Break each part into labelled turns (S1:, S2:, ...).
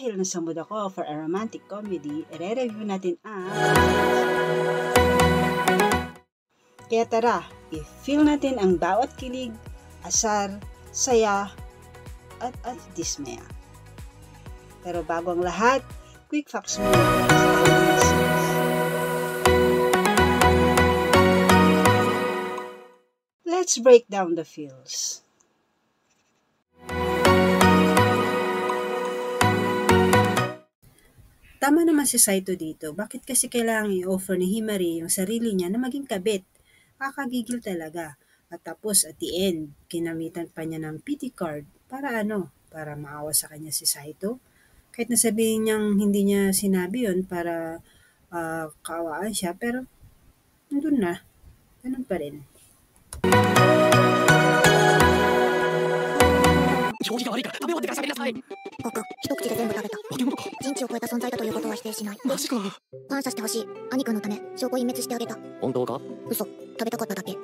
S1: dahil nasa mood ako for a romantic comedy, i-review natin ang... Kaya tara, i-feel natin ang bawat kilig, asar, saya, at dismaya. Pero bago ang lahat, quick facts muna. Let's break down the feels. Tama naman si Saito dito. Bakit kasi kailangan i-offer ni Himari yung sarili niya na maging kabit? Kakagigil talaga. At tapos at the end, kinamitan pa niya ng pity card. Para ano? Para maawa sa kanya si Saito? Kahit nasabihin niyang hindi niya sinabi yun para kaawaan siya. Pero nandun na. Ganun pa rin.
S2: 表示が悪いから食べ終わってから喋りなさい。
S3: 僕、一口で全部食べた。
S2: 化け物か。
S3: 人知を超えた存在だということは否定しない。
S2: マジか。
S3: 感謝してほしい。兄くんのため、証拠隠滅してあげた。
S2: 本当か？
S3: 嘘。食べたかっただけ。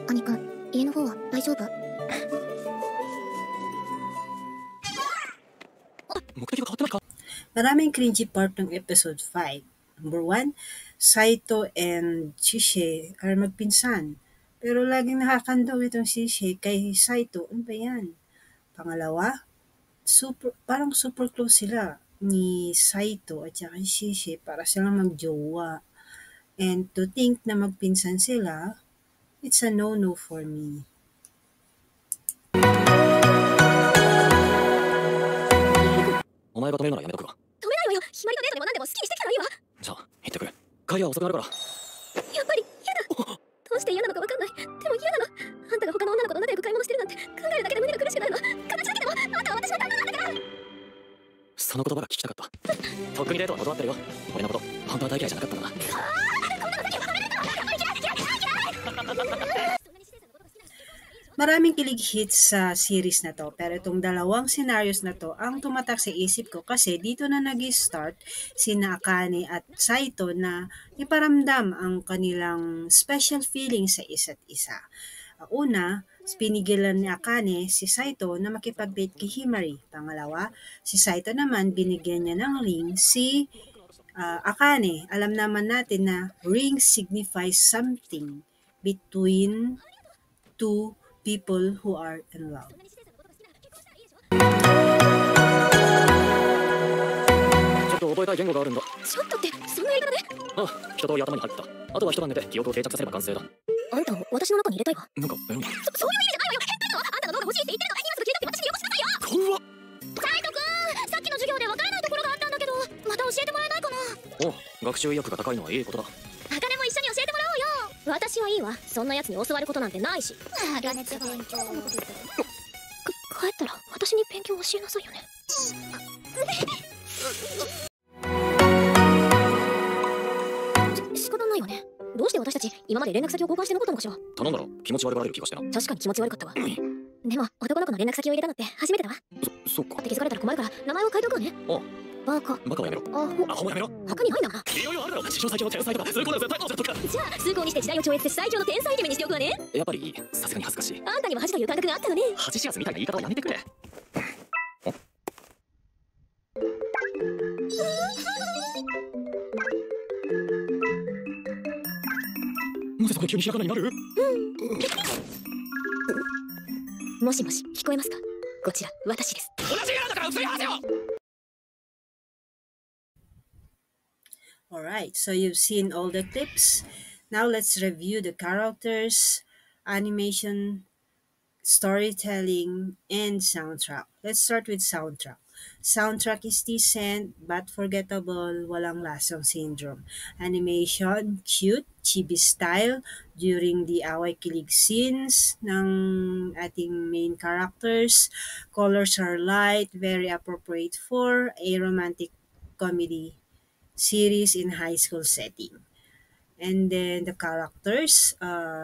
S3: 兄くん、家の方は大丈夫？
S2: 目的が変わってないか？
S1: Maraming cringy part ng episode 5. Number 1, Saito and Shishe are magpinsan. Pero laging nakakandaw itong Shishe kay Saito. Ano ba yan? Pangalawa, parang super close sila ni Saito at saka Shishe para silang magjowa. And to think na magpinsan sila, it's a no-no for me.
S2: お前が止めるならやめとくわ。
S3: 止めないわよ。ひまりのデートでも何でも好きにしてきたらいいわ。
S2: じゃあ行ってくる。帰りは遅くなるから。
S3: やっぱり嫌だ。どうして嫌なのかわかんない。でも嫌なの。あんたが他の女の子と仲良く買い物してるなんて考えるだけで胸が苦しくなるの。形だけでもあんたは私の旦那なんだから。
S2: その言葉が聞きたかった。とっくにデートは断ってるよ。俺のこと本当は大嫌いじゃなかったんだな。
S1: Maraming kilig hits sa series na to, pero itong dalawang scenarios na to ang tumatak sa isip ko kasi dito na nag-start sina Akane at Saito na iparamdam ang kanilang special feelings sa isa't isa. Una, pinigilan ni Akane si Saito na makipag-date kay Himari. Pangalawa, si Saito naman binigyan niya ng ring si Akane. Alam naman natin na ring signifies something between two people who are in love.
S2: ちょっと覚えたい言語があるんだ。
S3: ちょっとってそんなやり方で？
S2: ああ、一通り頭に入った。あとは一晩寝て記憶を定着させれば完成だ。
S3: あんたを私の中に入れたいわ。
S2: なんかそういう意味じゃないわよ。
S3: 変態のあんたが脳が欲しいって言ってるの。今すぐ消えたって私によこしなさいよ。
S2: 怖っ。
S3: サイトくん、さっきの授業でわからないところがあったんだけど、また教えてもらえないかな。
S2: おう、学習意欲が高いのはいいことだ。
S3: あかねも一緒に教えてもらおうよ。私はいいわ。そんな奴に教わることなんてないし。あかねって勉強。帰ったら私に勉強教えなさいよね。仕方ないよね。どうして私たち今まで連絡先を交換してなかったのかしら。
S2: 頼んだら気持ち悪がられる気がしてな。
S3: 確かに気持ち悪かったわ。でも男の子の連絡先を入れたのって初めてだわ。
S2: そうか。
S3: って気づかれたら困るから名前を変えておくわね。
S2: あ、
S3: バカ。
S2: バカはやめろ。アホもやめろ。
S3: 他にないな。
S2: いろいろあるだろ。史上最強の天才とか、そういうことは絶対こうじゃとか。
S3: じゃあ崇高にして時代を超越して最強の天才イケメンにしておくわね。
S2: やっぱりさすがに恥ずかしい。
S3: あんたにも恥という感覚があったのね。
S2: 恥知らずみたいな言い方はやめてくれ。なぜそこ急に開かないになる？
S3: もしもし、聞こえますか？こちら、私です。
S2: 同じ部屋だから移りはせよ。
S1: Alright, so you've seen all the clips. Now let's review the characters, animation, storytelling, and soundtrack. Let's start with soundtrack. Soundtrack is decent but forgettable, walang lasang syndrome. Animation, cute, chibi style during the away-kilig scenes ng ating main characters. Colors are light, very appropriate for a romantic comedy series in high school setting. And then the characters,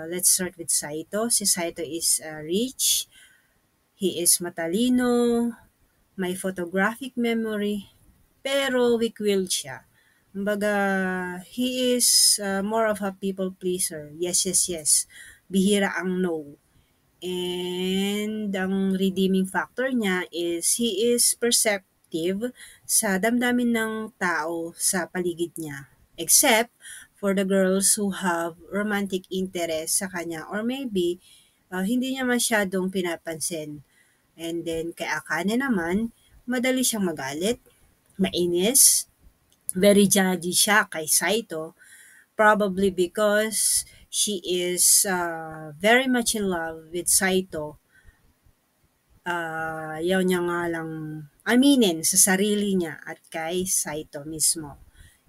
S1: let's start with Saito. Si Saito is rich, he is matalino, may photographic memory, pero weak-willed siya. Kumbaga, he is more of a people pleaser. Yes, yes, yes. Bihira ang no. And ang redeeming factor niya is he is sensitive sa damdamin ng tao sa paligid niya. Except for the girls who have romantic interest sa kanya or maybe hindi niya masyadong pinapansin. And then kay Akane naman, madali siyang magalit, mainis, very judgy siya kay Saito, probably because she is very much in love with Saito. Ayaw niya nga lang aminin sa sarili niya at kay Saito mismo.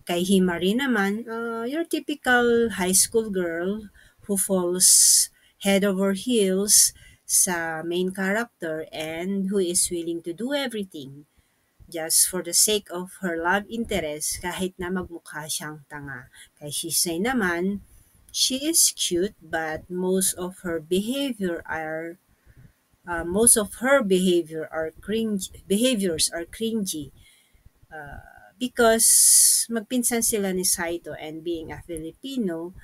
S1: Kay Himari naman, your typical high school girl who falls head over heels sa main character and who is willing to do everything just for the sake of her love interest kahit na magmukha siyang tanga. Kay Shisei naman, she is cute but most of her behaviors are cringy because magpinsan sila ni Saito, and being a Filipino,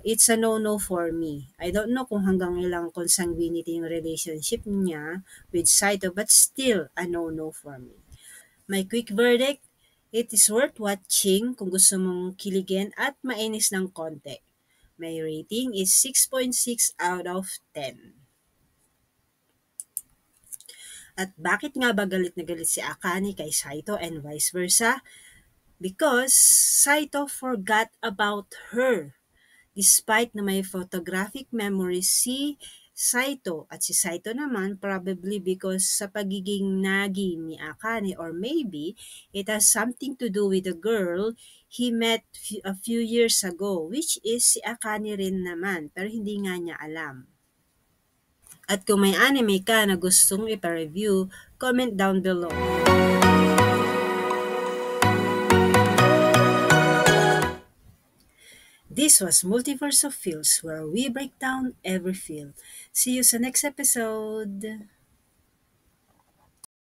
S1: it's a no-no for me. I don't know kung hanggang ilang consanguinity yung relationship niya with Saito, but still a no-no for me. My quick verdict, it is worth watching kung gusto mong kiligin at mainis ng konti. My rating is 6.6 out of 10. At bakit nga ba galit na galit si Akane kay Saito and vice versa? Because Saito forgot about her. Despite na may photographic memories si Saito, at si Saito naman probably because sa pagiging nagi ni Akane, or maybe it has something to do with the girl he met a few years ago, which is si Akane rin naman, pero hindi nga niya alam. At kung may anime ka na gustong ipa-review, comment down below. This was Multiverse of Feels, where we break down every feel. See you sa next episode!